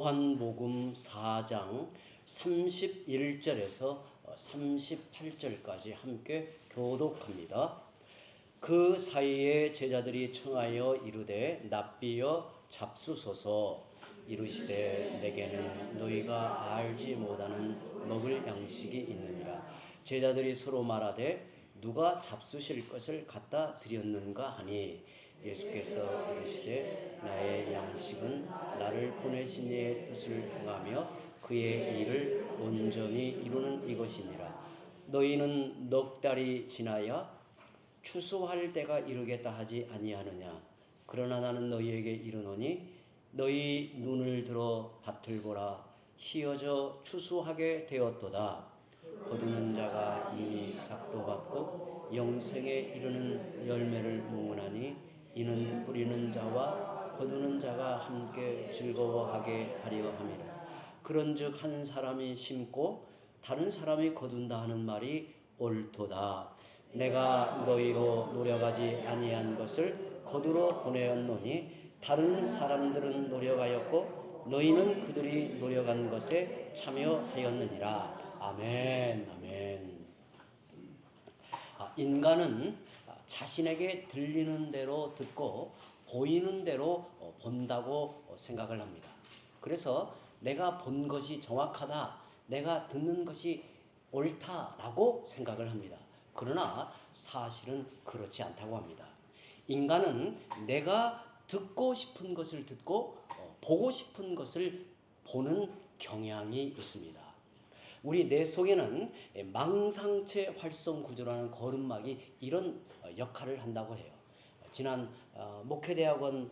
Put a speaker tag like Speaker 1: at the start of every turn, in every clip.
Speaker 1: 요한복음 4장 31절에서 38절까지 함께 교독합니다. 그 사이에 제자들이 청하여 이르되 납비여 잡수소서. 이르시되 내게는 너희가 알지 못하는 먹을 양식이 있느니라. 제자들이 서로 말하되 누가 잡수실 것을 갖다 드렸는가 하니 예수께서 이르시되 나의 양식은 나를 보내신 이의 뜻을 행하며 그의 일을 온전히 이루는 이것이니라. 너희는 넉 달이 지나야 추수할 때가 이르겠다 하지 아니하느냐. 그러나 나는 너희에게 이르노니 너희 눈을 들어 밭을 보라. 희어져 추수하게 되었도다. 거두는 자가 이미 삭도 받고 영생에 이르는 열매를 모으나니 이는 뿌리는 자와 거두는 자가 함께 즐거워하게 하려 함이라. 그런즉 한 사람이 심고 다른 사람이 거둔다 하는 말이 옳도다. 내가 너희로 노력하지 아니한 것을 거두러 보내었노니 다른 사람들은 노력하였고 너희는 그들이 노력한 것에 참여하였느니라. 아멘. 아멘. 인간은 자신에게 들리는 대로 듣고 보이는 대로 본다고 생각을 합니다. 그래서 내가 본 것이 정확하다, 내가 듣는 것이 옳다라고 생각을 합니다. 그러나 사실은 그렇지 않다고 합니다. 인간은 내가 듣고 싶은 것을 듣고 보고 싶은 것을 보는 경향이 있습니다. 우리 뇌 속에는 망상체 활성 구조라는 거름막이 이런 역할을 한다고 해요. 지난 목회대학원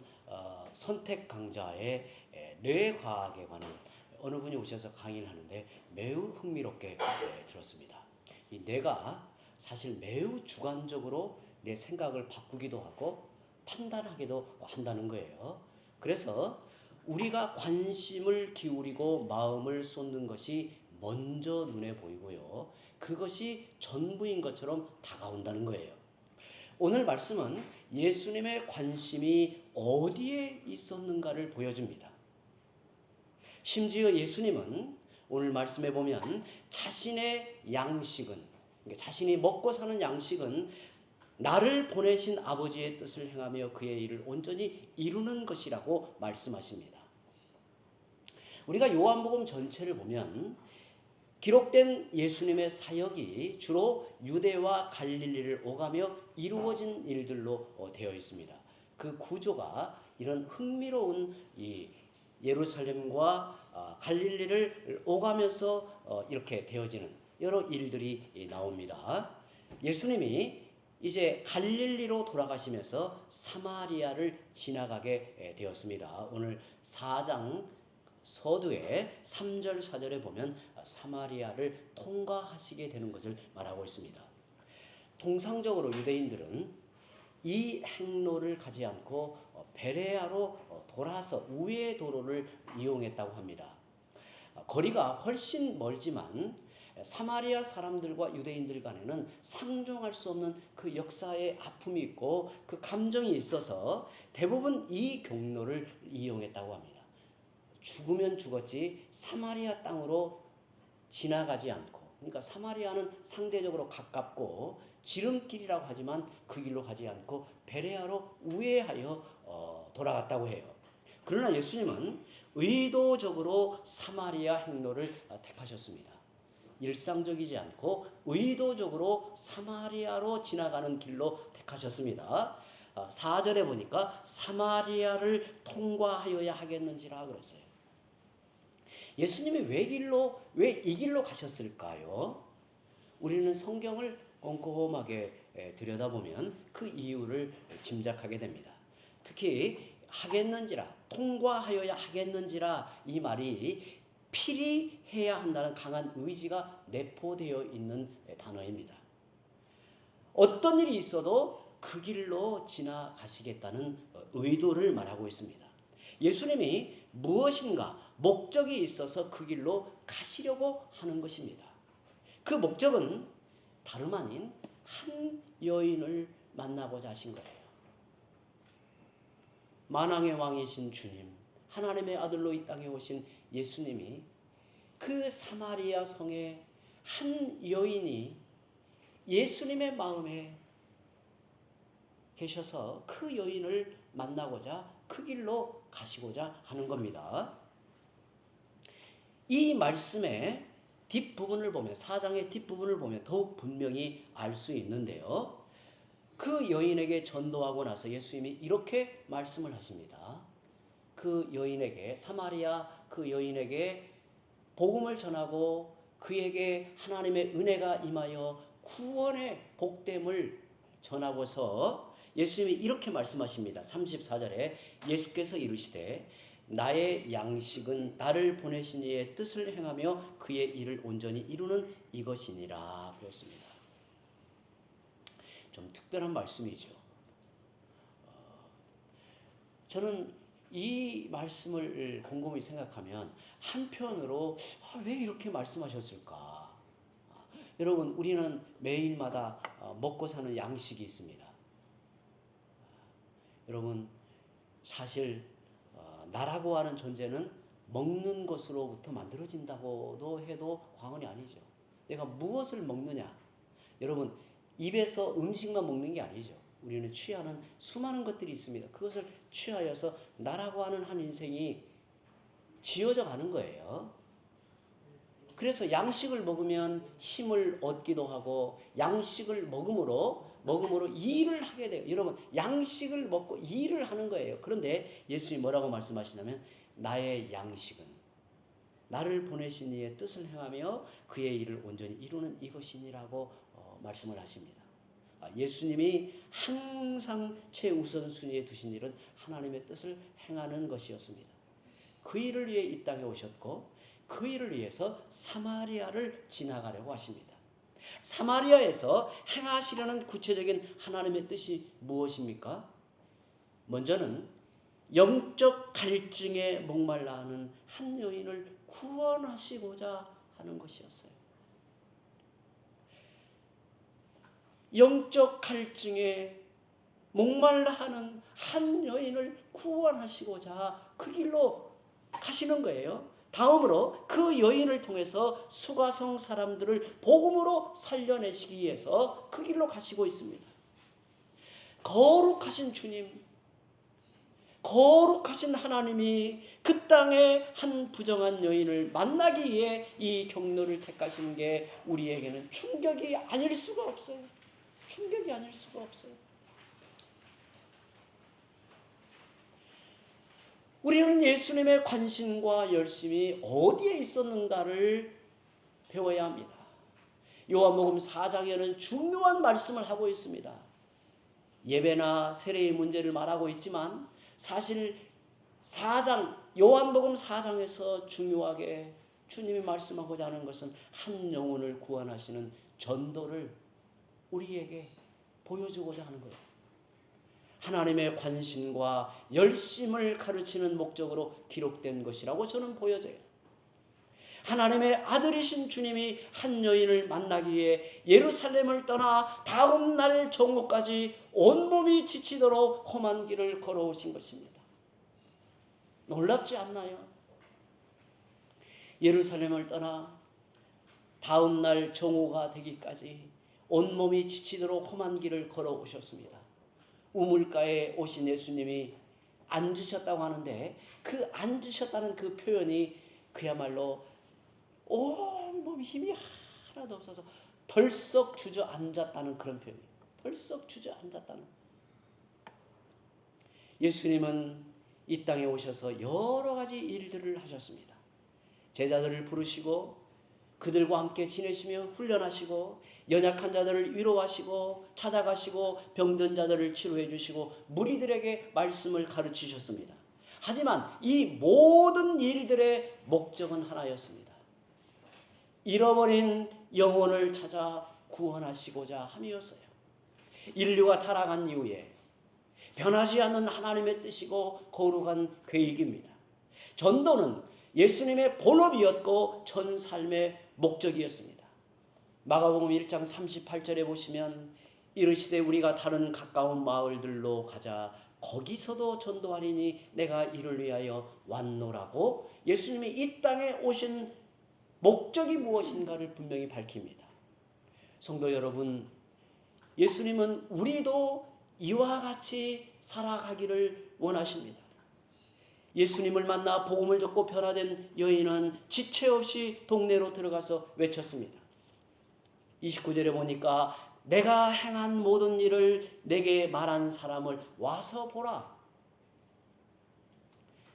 Speaker 1: 선택 강좌에 뇌과학에 관한 어느 분이 오셔서 강의를 하는데 매우 흥미롭게 들었습니다. 이 뇌가 사실 매우 주관적으로 내 생각을 바꾸기도 하고 판단하기도 한다는 거예요. 그래서 우리가 관심을 기울이고 마음을 쏟는 것이 먼저 눈에 보이고요. 그것이 전부인 것처럼 다가온다는 거예요. 오늘 말씀은 예수님의 관심이 어디에 있었는가를 보여줍니다. 심지어 예수님은 오늘 말씀에 보면 자신의 양식은, 그러니까 자신이 먹고 사는 양식은 나를 보내신 아버지의 뜻을 행하며 그의 일을 온전히 이루는 것이라고 말씀하십니다. 우리가 요한복음 전체를 보면 기록된 예수님의 사역이 주로 유대와 갈릴리를 오가며 이루어진 일들로 되어 있습니다. 그 구조가 이런 흥미로운 이 예루살렘과 갈릴리를 오가면서 이렇게 되어지는 여러 일들이 나옵니다. 예수님이 이제 갈릴리로 돌아가시면서 사마리아를 지나가게 되었습니다. 오늘 4장 서두에 3절 4절에 보면 사마리아를 통과하시게 되는 것을 말하고 있습니다. 통상적으로 유대인들은 이 행로를 가지 않고 베레아로 돌아서 우회 도로를 이용했다고 합니다. 거리가 훨씬 멀지만 사마리아 사람들과 유대인들 간에는 상종할 수 없는 그 역사의 아픔이 있고 그 감정이 있어서 대부분 이 경로를 이용했다고 합니다. 죽으면 죽었지 사마리아 땅으로 지나가지 않고, 그러니까 사마리아는 상대적으로 가깝고 지름길이라고 하지만 그 길로 가지 않고 베레아로 우회하여 돌아갔다고 해요. 그러나 예수님은 의도적으로 사마리아 행로를 택하셨습니다. 일상적이지 않고 의도적으로 사마리아로 지나가는 길로 택하셨습니다. 4절에 보니까 사마리아를 통과하여야 하겠는지라 그랬어요. 예수님이 왜 이 길로 가셨을까요? 우리는 성경을 꼼꼼하게 들여다보면 그 이유를 짐작하게 됩니다. 특히 하겠는지라, 통과하여야 하겠는지라 이 말이 필히 해야 한다는 강한 의지가 내포되어 있는 단어입니다. 어떤 일이 있어도 그 길로 지나가시겠다는 의도를 말하고 있습니다. 예수님이 무엇인가 목적이 있어서 그 길로 가시려고 하는 것입니다. 그 목적은 다름 아닌 한 여인을 만나고자 하신 거예요. 만왕의 왕이신 주님, 하나님의 아들로 이 땅에 오신 예수님이 그 사마리아 성에 한 여인이 예수님의 마음에 계셔서 그 여인을 만나고자 그 길로 가시고자 하는 겁니다. 이 말씀의 뒷부분을 보면, 4장의 뒷부분을 보면 더욱 분명히 알 수 있는데요. 그 여인에게 전도하고 나서 예수님이 이렇게 말씀을 하십니다. 그 여인에게, 사마리아 그 여인에게 복음을 전하고 그에게 하나님의 은혜가 임하여 구원의 복됨을 전하고서 예수님이 이렇게 말씀하십니다. 34절에 예수께서 이르시되 나의 양식은 나를 보내신 이의 뜻을 행하며 그의 일을 온전히 이루는 이것이니라 그랬습니다. 좀 특별한 말씀이죠. 저는 이 말씀을 곰곰이 생각하면 한편으로 왜 이렇게 말씀하셨을까? 여러분, 우리는 매일마다 먹고 사는 양식이 있습니다. 여러분, 사실 나라고 하는 존재는 먹는 것으로부터 만들어진다고도 해도 과언이 아니죠. 내가 무엇을 먹느냐? 여러분, 입에서 음식만 먹는 게 아니죠. 우리는 취하는 수많은 것들이 있습니다. 그것을 취하여서 나라고 하는 한 인생이 지어져 가는 거예요. 그래서 양식을 먹으면 힘을 얻기도 하고 양식을 먹음으로 일을 하게 돼요. 여러분, 양식을 먹고 일을 하는 거예요. 그런데 예수님이 뭐라고 말씀하시냐면 나의 양식은 나를 보내신 이의 뜻을 행하며 그의 일을 온전히 이루는 이것이니라고 말씀을 하십니다. 예수님이 항상 최우선순위에 두신 일은 하나님의 뜻을 행하는 것이었습니다. 그 일을 위해 이 땅에 오셨고 그 일을 위해서 사마리아를 지나가려고 하십니다. 사마리아에서 행하시려는 구체적인 하나님의 뜻이 무엇입니까? 먼저는 영적 갈증에 목말라 하는 한 여인을 구원하시고자 하는 것이었어요. 영적 갈증에 목말라 하는 한 여인을 구원하시고자 그 길로 가시는 거예요. 다음으로 그 여인을 통해서 수가성 사람들을 복음으로 살려내시기 위해서 그 길로 가시고 있습니다. 거룩하신 주님, 거룩하신 하나님이 그 땅에 한 부정한 여인을 만나기 위해 이 경로를 택하시는 게 우리에게는 충격이 아닐 수가 없어요. 충격이 아닐 수가 없어요. 우리는 예수님의 관심과 열심이 어디에 있었는가를 배워야 합니다. 요한복음 4장에는 중요한 말씀을 하고 있습니다. 예배나 세례의 문제를 말하고 있지만 사실 4장, 요한복음 4장에서 중요하게 주님이 말씀하고자 하는 것은 한 영혼을 구원하시는 전도를 우리에게 보여주고자 하는 거예요. 하나님의 관심과 열심을 가르치는 목적으로 기록된 것이라고 저는 보여져요. 하나님의 아들이신 주님이 한 여인을 만나기 위해 예루살렘을 떠나 다음 날 정오까지 온몸이 지치도록 험한 길을 걸어오신 것입니다. 놀랍지 않나요? 예루살렘을 떠나 다음 날 정오가 되기까지 온몸이 지치도록 험한 길을 걸어오셨습니다. 우물가에 오신 예수님이 앉으셨다고 하는데 그 앉으셨다는 그 표현이 그야말로 온몸 힘이 하나도 없어서 덜썩 주저앉았다는 그런 표현이에요. 덜썩 주저앉았다는. 예수님은 이 땅에 오셔서 여러 가지 일들을 하셨습니다. 제자들을 부르시고 그들과 함께 지내시며 훈련하시고 연약한 자들을 위로하시고 찾아가시고 병든 자들을 치료해 주시고 무리들에게 말씀을 가르치셨습니다. 하지만 이 모든 일들의 목적은 하나였습니다. 잃어버린 영혼을 찾아 구원하시고자 함이었어요. 인류가 타락한 이후에 변하지 않는 하나님의 뜻이고 거룩한 계획입니다. 전도는 예수님의 본업이었고 전 삶의 목적이었습니다. 마가복음 1장 38절에 보시면 이르시되 우리가 다른 가까운 마을들로 가자 거기서도 전도하리니 내가 이를 위하여 왔노라고 예수님이 이 땅에 오신 목적이 무엇인가를 분명히 밝힙니다. 성도 여러분, 예수님은 우리도 이와 같이 살아가기를 원하십니다. 예수님을 만나 복음을 듣고 변화된 여인은 지체 없이 동네로 들어가서 외쳤습니다. 29절에 보니까 내가 행한 모든 일을 내게 말한 사람을 와서 보라.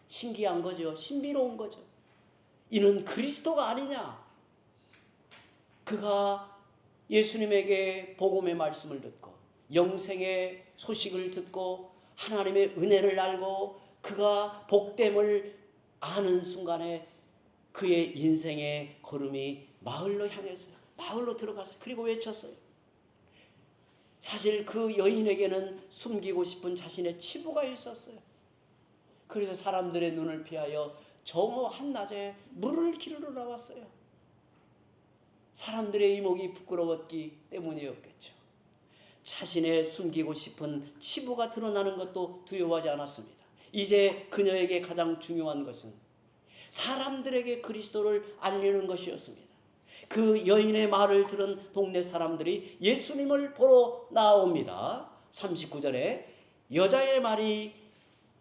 Speaker 1: 신기한 거죠. 신비로운 거죠. 이는 그리스도가 아니냐. 그가 예수님에게 복음의 말씀을 듣고 영생의 소식을 듣고 하나님의 은혜를 알고 그가 복됨을 아는 순간에 그의 인생의 걸음이 마을로 향했어요. 마을로 들어갔어요. 그리고 외쳤어요. 사실 그 여인에게는 숨기고 싶은 자신의 치부가 있었어요. 그래서 사람들의 눈을 피하여 정오 한낮에 물을 기르러 나왔어요. 사람들의 이목이 부끄러웠기 때문이었겠죠. 자신의 숨기고 싶은 치부가 드러나는 것도 두려워하지 않았습니다. 이제 그녀에게 가장 중요한 것은 사람들에게 그리스도를 알리는 것이었습니다. 그 여인의 말을 들은 동네 사람들이 예수님을 보러 나옵니다. 39절에 여자의 말이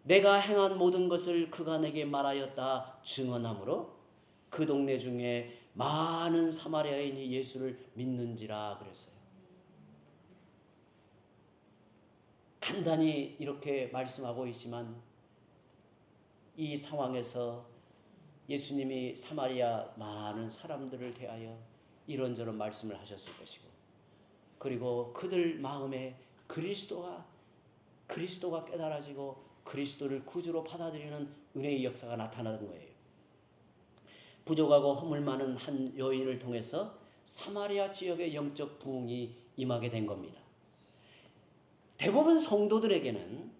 Speaker 1: 내가 행한 모든 것을 그가 내게 말하였다 증언하므로 그 동네 중에 많은 사마리아인이 예수를 믿는지라 그랬어요. 간단히 이렇게 말씀하고 있지만 이 상황에서 예수님이 사마리아 많은 사람들을 대하여 이런저런 말씀을 하셨을 것이고 그리고 그들 마음에 그리스도가 깨달아지고 그리스도를 구주로 받아들이는 은혜의 역사가 나타나는 거예요. 부족하고 허물 많은 한 여인을 통해서 사마리아 지역의 영적 부흥이 임하게 된 겁니다. 대부분 성도들에게는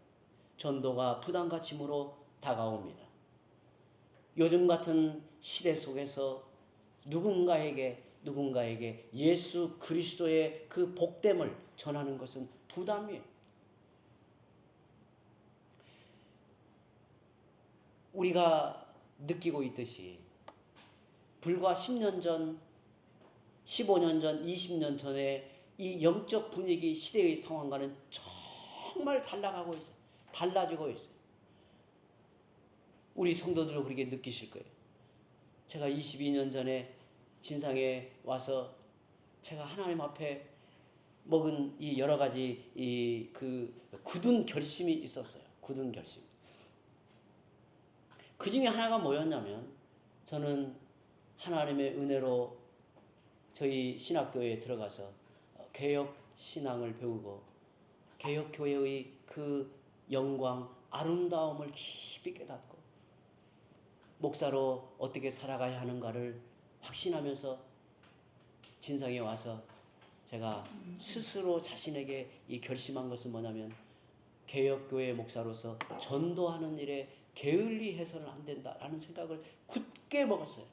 Speaker 1: 전도가 부담가침으로 다가옵니다. 요즘 같은 시대 속에서 누군가에게 예수 그리스도의 그 복됨을 전하는 것은 부담이에요. 우리가 느끼고 있듯이 불과 10년 전, 15년 전, 20년 전에 이 영적 분위기 시대의 상황과는 정말 달라가고 있어요. 달라지고 있어요. 우리 성도들도 그렇게 느끼실 거예요. 제가 22년 전에 진상에 와서 제가 하나님 앞에 먹은 이 여러 가지 굳은 결심이 있었어요. 굳은 결심. 그 중에 하나가 뭐였냐면 저는 하나님의 은혜로 저희 신학교에 들어가서 개혁 신앙을 배우고 개혁 교회의 그 영광, 아름다움을 깊이 깨닫고 목사로 어떻게 살아가야 하는가를 확신하면서 진성에 와서 제가 스스로 자신에게 이 결심한 것은 뭐냐면 개혁교회 목사로서 전도하는 일에 게을리 해서는 안 된다라는 생각을 굳게 먹었어요.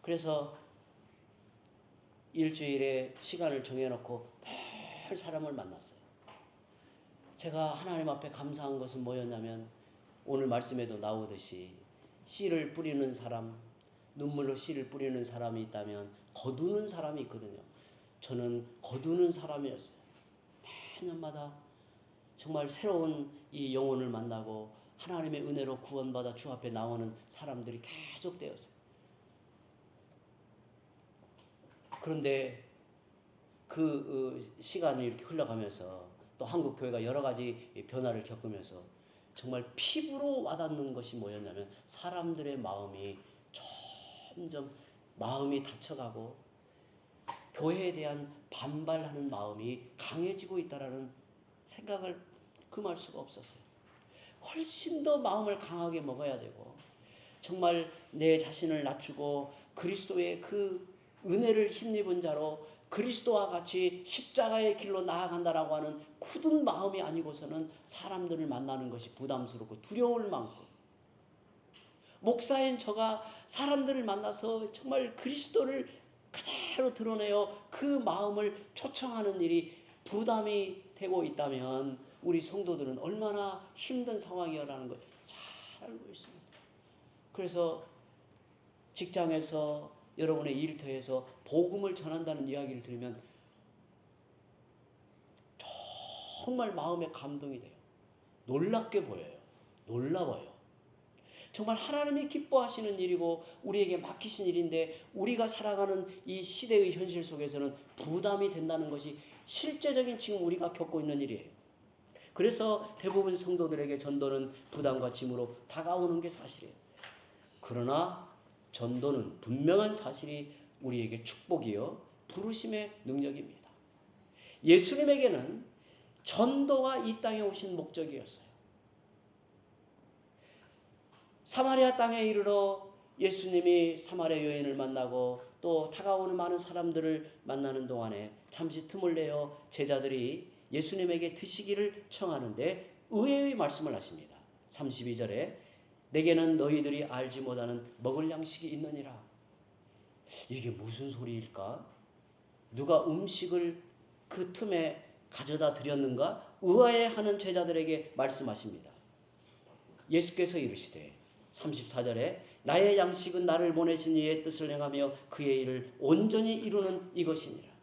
Speaker 1: 그래서 일주일에 시간을 정해놓고 늘 사람을 만났어요. 제가 하나님 앞에 감사한 것은 뭐였냐면 오늘 말씀에도 나오듯이 씨를 뿌리는 사람, 눈물로 씨를 뿌리는 사람이 있다면 거두는 사람이 있거든요. 저는 거두는 사람이었어요. 매년마다 정말 새로운 이 영혼을 만나고 하나님의 은혜로 구원받아 주 앞에 나오는 사람들이 계속 되었어요. 그런데 그 시간이 이렇게 흘러가면서 또 한국 교회가 여러 가지 변화를 겪으면서 정말 피부로 와닿는 것이 뭐였냐면 사람들의 마음이 점점 마음이 닫혀가고 교회에 대한 반발하는 마음이 강해지고 있다라는 생각을 금할 수가 없었어요. 훨씬 더 마음을 강하게 먹어야 되고 정말 내 자신을 낮추고 그리스도의 그 은혜를 힘입은 자로 그리스도와 같이 십자가의 길로 나아간다라고 하는 굳은 마음이 아니고서는 사람들을 만나는 것이 부담스럽고 두려울 만큼 목사인 저가 사람들을 만나서 정말 그리스도를 그대로 드러내어 그 마음을 초청하는 일이 부담이 해고 있다면 우리 성도들은 얼마나 힘든 상황이라는 걸 잘 알고 있습니다. 그래서 직장에서 여러분의 일터에서 복음을 전한다는 이야기를 들으면 정말 마음에 감동이 돼요. 놀랍게 보여요. 놀라워요. 정말 하나님이 기뻐하시는 일이고 우리에게 맡기신 일인데 우리가 살아가는 이 시대의 현실 속에서는 부담이 된다는 것이 실제적인 지금 우리가 겪고 있는 일이에요. 그래서 대부분 성도들에게 전도는 부담과 짐으로 다가오는 게 사실이에요. 그러나 전도는 분명한 사실이 우리에게 축복이요 부르심의 능력입니다. 예수님에게는 전도가 이 땅에 오신 목적이었어요. 사마리아 땅에 이르러 예수님이 사마리아 여인을 만나고 또 다가오는 많은 사람들을 만나는 동안에 잠시 틈을 내어 제자들이 예수님에게 드시기를 청하는데 의외의 말씀을 하십니다. 32절에 내게는 너희들이 알지 못하는 먹을 양식이 있느니라. 이게 무슨 소리일까? 누가 음식을 그 틈에 가져다 드렸는가? 의아해하는 제자들에게 말씀하십니다. 예수께서 이르시되 34절에 나의 양식은 나를 보내신 이의 뜻을 행하며 그의 일을 온전히 이루는 이것이니라.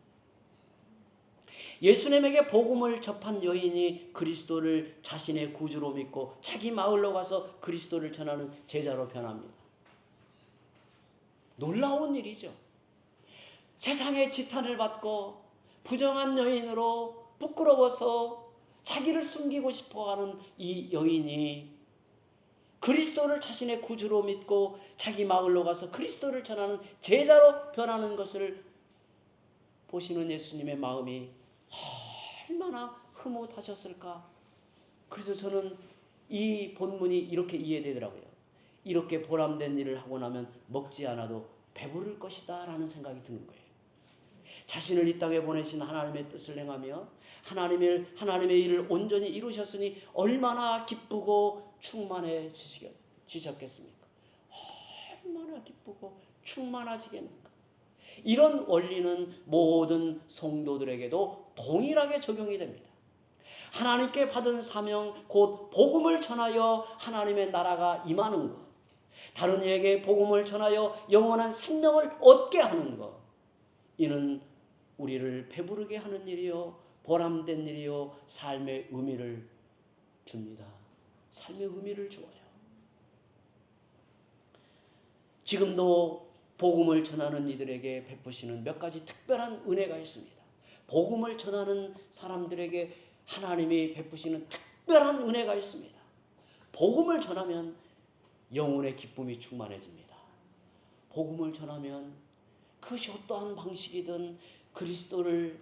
Speaker 1: 예수님에게 복음을 접한 여인이 그리스도를 자신의 구주로 믿고 자기 마을로 가서 그리스도를 전하는 제자로 변합니다. 놀라운 일이죠. 세상의 지탄을 받고 부정한 여인으로 부끄러워서 자기를 숨기고 싶어하는 이 여인이 그리스도를 자신의 구주로 믿고 자기 마을로 가서 그리스도를 전하는 제자로 변하는 것을 보시는 예수님의 마음이 얼마나 흐뭇하셨을까. 그래서 저는 이 본문이 이렇게 이해되더라고요. 이렇게 보람된 일을 하고 나면 먹지 않아도 배부를 것이다 라는 생각이 드는 거예요. 자신을 이 땅에 보내신 하나님의 뜻을 행하며 하나님의 일을 온전히 이루셨으니 얼마나 기쁘고 충만해지셨겠습니까? 얼마나 기쁘고 충만해지겠는가. 이런 원리는 모든 성도들에게도 동일하게 적용이 됩니다. 하나님께 받은 사명 곧 복음을 전하여 하나님의 나라가 임하는 것, 다른 이에게 복음을 전하여 영원한 생명을 얻게 하는 것, 이는 우리를 배부르게 하는 일이요 보람된 일이요 삶의 의미를 줍니다. 삶의 의미를 주어요. 지금도 복음을 전하는 이들에게 베푸시는 몇 가지 특별한 은혜가 있습니다. 복음을 전하는 사람들에게 하나님이 베푸시는 특별한 은혜가 있습니다. 복음을 전하면 영혼의 기쁨이 충만해집니다. 복음을 전하면 그것이 어떠한 방식이든 그리스도를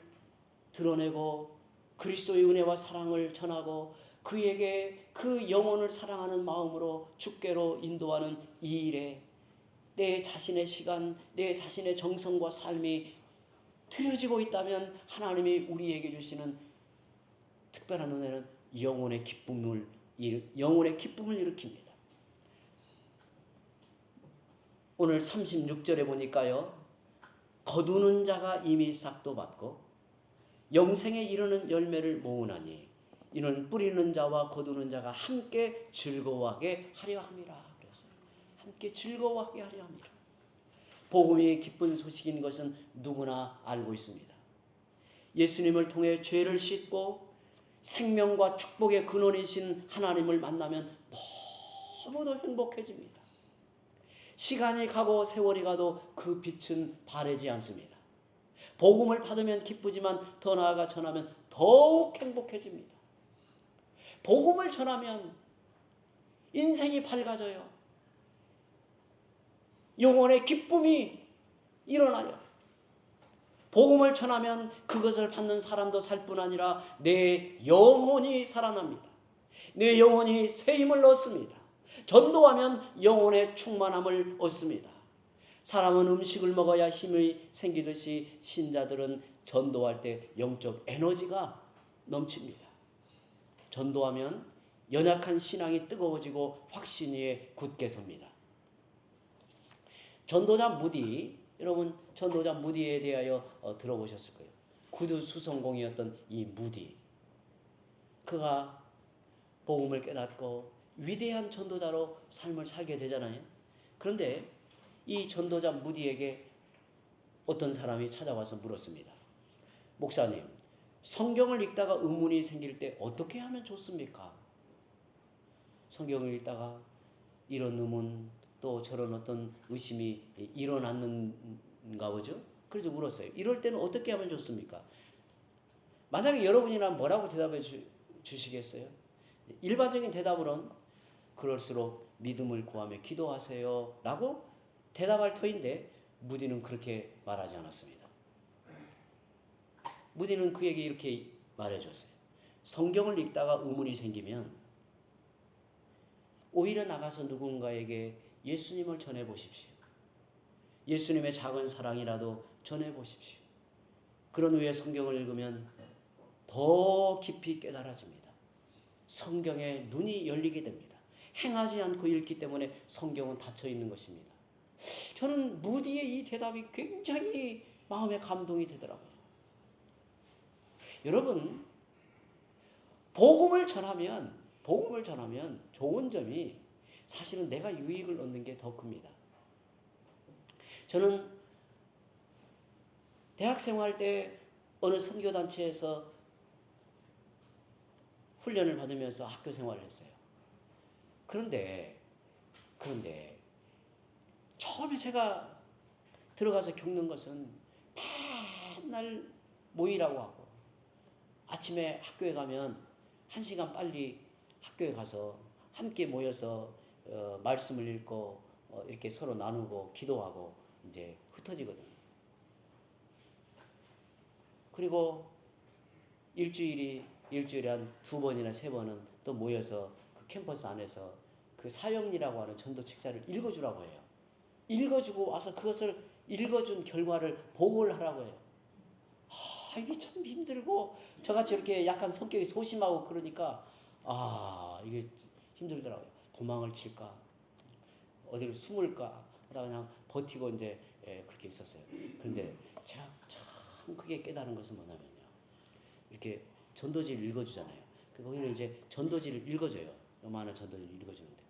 Speaker 1: 드러내고 그리스도의 은혜와 사랑을 전하고 그에게 그 영혼을 사랑하는 마음으로 주께로 인도하는 이 일에 내 자신의 시간, 내 자신의 정성과 삶이 드려지고 있다면 하나님이 우리에게 주시는 특별한 은혜는 영혼의 기쁨을 일으킵니다. 오늘 36절에 보니까요. 거두는 자가 이미 싹도 받고 영생에 이르는 열매를 모으나니 이는 뿌리는 자와 거두는 자가 함께 즐거워하게 하려 함이라. 그랬어요. 함께 즐거워하게 하려 함이라. 복음이 기쁜 소식인 것은 누구나 알고 있습니다. 예수님을 통해 죄를 씻고 생명과 축복의 근원이신 하나님을 만나면 너무도 행복해집니다. 시간이 가고 세월이 가도 그 빛은 바래지 않습니다. 복음을 받으면 기쁘지만 더 나아가 전하면 더욱 행복해집니다. 복음을 전하면 인생이 밝아져요. 영혼의 기쁨이 일어나요. 복음을 전하면 그것을 받는 사람도 살 뿐 아니라 내 영혼이 살아납니다. 내 영혼이 새 힘을 얻습니다. 전도하면 영혼의 충만함을 얻습니다. 사람은 음식을 먹어야 힘이 생기듯이 신자들은 전도할 때 영적 에너지가 넘칩니다. 전도하면 연약한 신앙이 뜨거워지고 확신 위에 굳게 섭니다. 전도자 무디, 여러분 전도자 무디에 대하여 들어보셨을 거예요. 구두 수성공이었던 이 무디. 그가 복음을 깨닫고 위대한 전도자로 삶을 살게 되잖아요. 그런데 이 전도자 무디에게 어떤 사람이 찾아와서 물었습니다. 목사님, 성경을 읽다가 의문이 생길 때 어떻게 하면 좋습니까? 성경을 읽다가 이런 의문 또 저런 어떤 의심이 일어났는가 보죠. 그래서 물었어요. 이럴 때는 어떻게 하면 좋습니까? 만약에 여러분이라면 뭐라고 대답해 주시겠어요? 일반적인 대답으로는 그럴수록 믿음을 구하며 기도하세요 라고 대답할 터인데 무디는 그렇게 말하지 않았습니다. 무디는 그에게 이렇게 말해줬어요. 성경을 읽다가 의문이 생기면 오히려 나가서 누군가에게 예수님을 전해보십시오. 예수님의 작은 사랑이라도 전해보십시오. 그런 후에 성경을 읽으면 더 깊이 깨달아집니다. 성경에 눈이 열리게 됩니다. 행하지 않고 읽기 때문에 성경은 닫혀 있는 것입니다. 저는 무디의 이 대답이 굉장히 마음에 감동이 되더라고요. 여러분, 복음을 전하면 좋은 점이 사실은 내가 유익을 얻는 게 더 큽니다. 저는 대학 생활 때 어느 선교단체에서 훈련을 받으면서 학교 생활을 했어요. 그런데 처음에 제가 들어가서 겪는 것은 맨날 모이라고 하고 아침에 학교에 가면 1시간 빨리 학교에 가서 함께 모여서 말씀을 읽고 이렇게 서로 나누고 기도하고 이제 흩어지거든요. 그리고 일주일에 한 2번이나 3번은 또 모여서 그 캠퍼스 안에서 그 사형리라고 하는 전도 책자를 읽어주라고 해요. 읽어주고 와서 그것을 읽어준 결과를 보고를 하라고 해요. 이게 참 힘들고 저같이 이렇게 약간 성격이 소심하고 그러니까 이게 힘들더라고요. 도망을 칠까 어디로 숨을까 하다가 그냥 버티고 이제 그렇게 있었어요. 그런데 제가 참 크게 깨달은 것은 뭐냐면요. 이렇게 전도지를 읽어주잖아요. 거기는 이제 전도지를 읽어줘요. 요만한 전도지를 읽어주는데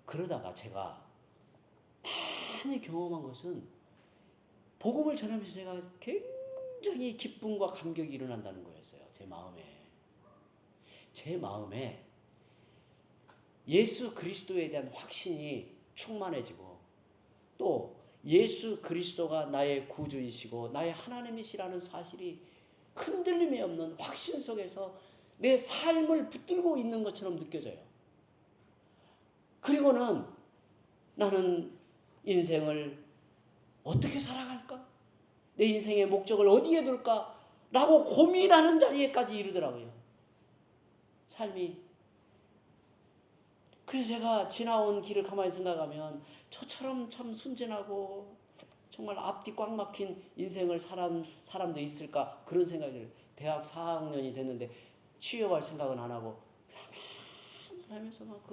Speaker 1: 그러다가 제가 많이 경험한 것은 복음을 전하면서 제가 굉장히 기쁨과 감격이 일어난다는 거였어요. 제 마음에 예수 그리스도에 대한 확신이 충만해지고 또 예수 그리스도가 나의 구주이시고 나의 하나님이시라는 사실이 흔들림이 없는 확신 속에서 내 삶을 붙들고 있는 것처럼 느껴져요. 그리고는 나는 인생을 어떻게 살아갈까? 내 인생의 목적을 어디에 둘까? 라고 고민하는 자리에까지 이르더라고요. 삶이. 그래서 제가 지나온 길을 가만히 생각하면 저처럼 참 순진하고 정말 앞뒤 꽉 막힌 인생을 살아온 사람도 있을까? 그런 생각이 들어요. 대학 4학년이 됐는데 취업할 생각은 안 하고 하면서 막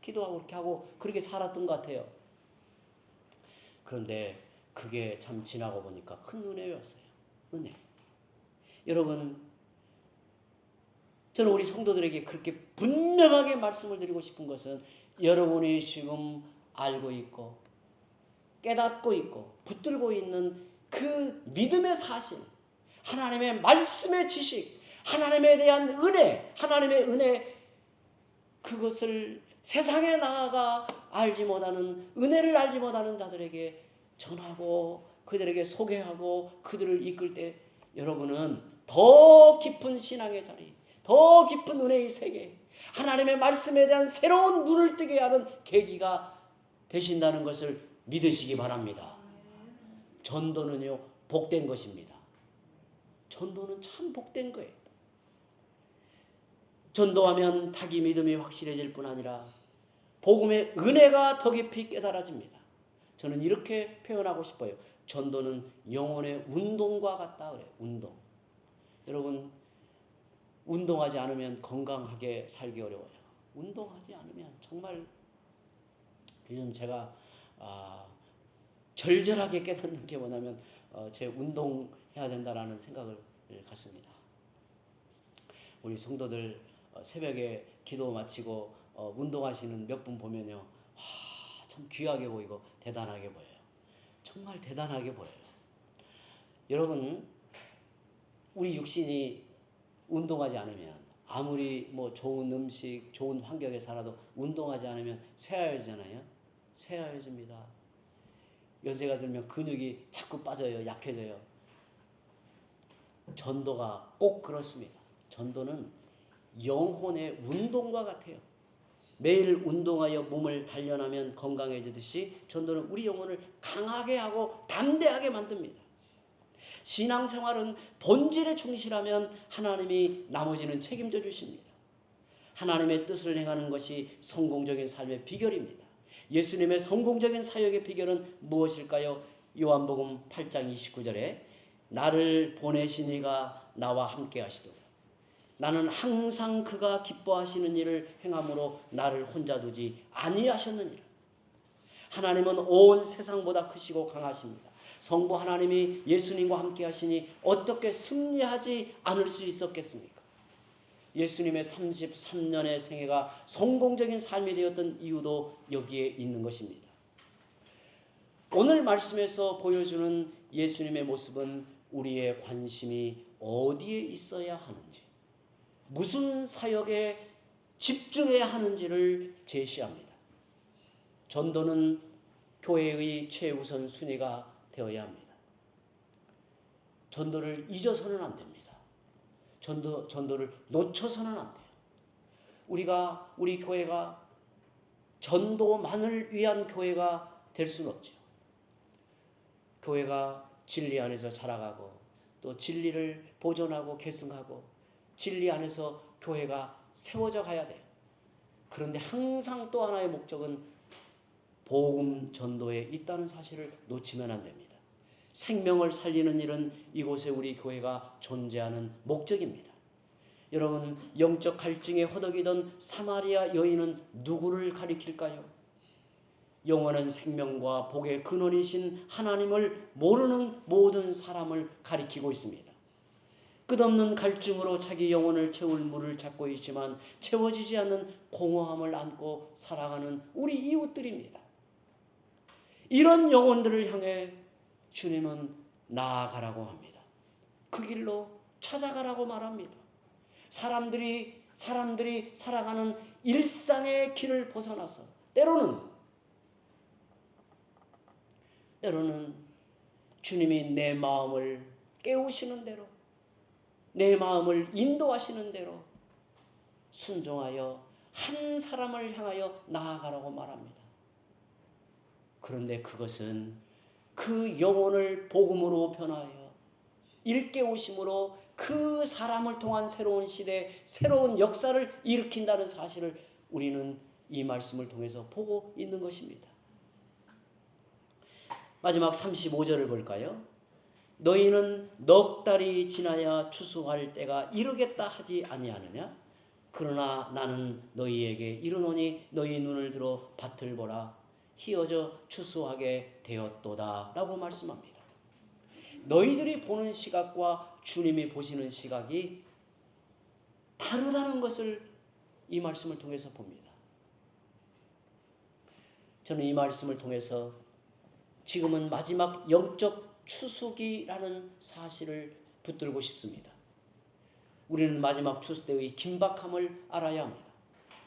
Speaker 1: 기도하고 그렇게 하고 그렇게 살았던 것 같아요. 그런데 그게 참 지나고 보니까 큰 은혜였어요. 은혜. 여러분, 저는 우리 성도들에게 그렇게 분명하게 말씀을 드리고 싶은 것은 여러분이 지금 알고 있고 깨닫고 있고 붙들고 있는 그 믿음의 사실, 하나님의 말씀의 지식, 하나님에 대한 은혜, 하나님의 은혜, 그것을 세상에 나아가 알지 못하는, 은혜를 알지 못하는 자들에게 전하고 그들에게 소개하고 그들을 이끌 때 여러분은 더 깊은 신앙의 자리, 더 깊은 은혜의 세계, 하나님의 말씀에 대한 새로운 눈을 뜨게 하는 계기가 되신다는 것을 믿으시기 바랍니다. 전도는요, 복된 것입니다. 전도는 참 복된 거예요. 전도하면 자기 믿음이 확실해질 뿐 아니라 복음의 은혜가 더 깊이 깨달아집니다. 저는 이렇게 표현하고 싶어요. 전도는 영혼의 운동과 같다 그래요. 운동. 여러분, 운동하지 않으면 건강하게 살기 어려워요. 운동하지 않으면 정말 요즘 제가 절절하게 깨닫는 게 뭐냐면 제 운동해야 된다라는 생각을 갖습니다. 우리 성도들 새벽에 기도 마치고 운동하시는 몇 분 보면요, 참 귀하게 보이고 대단하게 보여요. 정말 대단하게 보여요. 여러분, 우리 육신이 운동하지 않으면 아무리 뭐 좋은 음식, 좋은 환경에 살아도 운동하지 않으면 쇠하여지잖아요. 쇠하여집니다. 연세가 들면 근육이 자꾸 빠져요. 약해져요. 전도가 꼭 그렇습니다. 전도는 영혼의 운동과 같아요. 매일 운동하여 몸을 단련하면 건강해지듯이 전도는 우리 영혼을 강하게 하고 담대하게 만듭니다. 신앙생활은 본질에 충실하면 하나님이 나머지는 책임져 주십니다. 하나님의 뜻을 행하는 것이 성공적인 삶의 비결입니다. 예수님의 성공적인 사역의 비결은 무엇일까요? 요한복음 8장 29절에 나를 보내신 이가 나와 함께 하시도다. 나는 항상 그가 기뻐하시는 일을 행함으로 나를 혼자 두지 아니하셨느니라. 하나님은 온 세상보다 크시고 강하십니다. 성부 하나님이 예수님과 함께 하시니 어떻게 승리하지 않을 수 있었겠습니까? 예수님의 33년의 생애가 성공적인 삶이 되었던 이유도 여기에 있는 것입니다. 오늘 말씀에서 보여주는 예수님의 모습은 우리의 관심이 어디에 있어야 하는지, 무슨 사역에 집중해야 하는지를 제시합니다. 전도는 교회의 최우선 순위가 되어야 합니다. 전도를 잊어서는 안 됩니다. 전도를 놓쳐서는 안 돼요. 우리 교회가 전도만을 위한 교회가 될 수는 없죠. 교회가 진리 안에서 자라가고 또 진리를 보존하고 계승하고 진리 안에서 교회가 세워져 가야 돼요. 그런데 항상 또 하나의 목적은 복음 전도에 있다는 사실을 놓치면 안 됩니다. 생명을 살리는 일은 이곳에 우리 교회가 존재하는 목적입니다. 여러분, 영적 갈증에 허덕이던 사마리아 여인은 누구를 가리킬까요? 영원한 생명과 복의 근원이신 하나님을 모르는 모든 사람을 가리키고 있습니다. 끝없는 갈증으로 자기 영혼을 채울 물을 찾고 있지만 채워지지 않는 공허함을 안고 살아가는 우리 이웃들입니다. 이런 영혼들을 향해 주님은 나아가라고 합니다. 그 길로 찾아가라고 말합니다. 사람들이 살아가는 일상의 길을 벗어나서 때로는 주님이 내 마음을 깨우시는 대로, 내 마음을 인도하시는 대로 순종하여 한 사람을 향하여 나아가라고 말합니다. 그런데 그것은 그 영혼을 복음으로 변화하여 일깨우심으로 그 사람을 통한 새로운 시대, 새로운 역사를 일으킨다는 사실을 우리는 이 말씀을 통해서 보고 있는 것입니다. 마지막 35절을 볼까요? 너희는 넉 달이 지나야 추수할 때가 이르겠다 하지 아니하느냐? 그러나 나는 너희에게 이르노니 너희 눈을 들어 밭을 보라. 희어져 추수하게 되었도다 라고 말씀합니다. 너희들이 보는 시각과 주님이 보시는 시각이 다르다는 것을 이 말씀을 통해서 봅니다. 저는 이 말씀을 통해서 지금은 마지막 영적 추수기라는 사실을 붙들고 싶습니다. 우리는 마지막 추수 때의 긴박함을 알아야 합니다.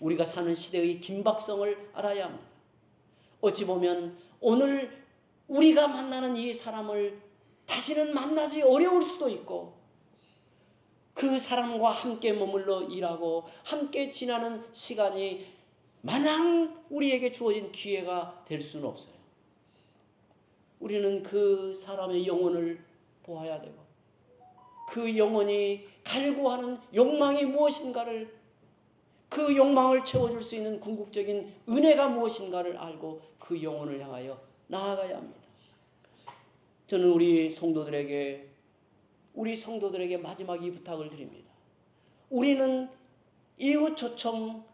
Speaker 1: 우리가 사는 시대의 긴박성을 알아야 합니다. 어찌 보면 오늘 우리가 만나는 이 사람을 다시는 만나기 어려울 수도 있고 그 사람과 함께 머물러 일하고 함께 지나는 시간이 마냥 우리에게 주어진 기회가 될 수는 없어요. 우리는 그 사람의 영혼을 보아야 되고 그 영혼이 갈구하는 욕망이 무엇인가를, 그 욕망을 채워줄 수 있는 궁극적인 은혜가 무엇인가를 알고 그 영혼을 향하여 나아가야 합니다. 저는 우리 성도들에게 마지막 이 부탁을 드립니다. 우리는 이웃 초청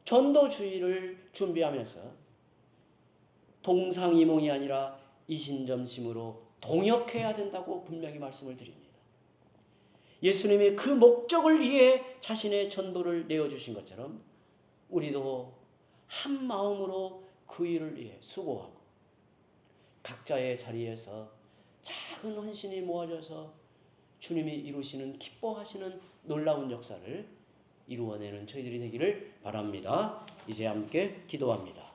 Speaker 1: 전도주의를 준비하면서 동상이몽이 아니라 이신점심으로 동역해야 된다고 분명히 말씀을 드립니다. 예수님이 그 목적을 위해 자신의 전도를 내어주신 것처럼 우리도 한 마음으로 그 일을 위해 수고하고 각자의 자리에서 작은 헌신이 모아져서 주님이 이루시는 기뻐하시는 놀라운 역사를 이루어내는 저희들이 되기를 바랍니다. 이제 함께 기도합니다.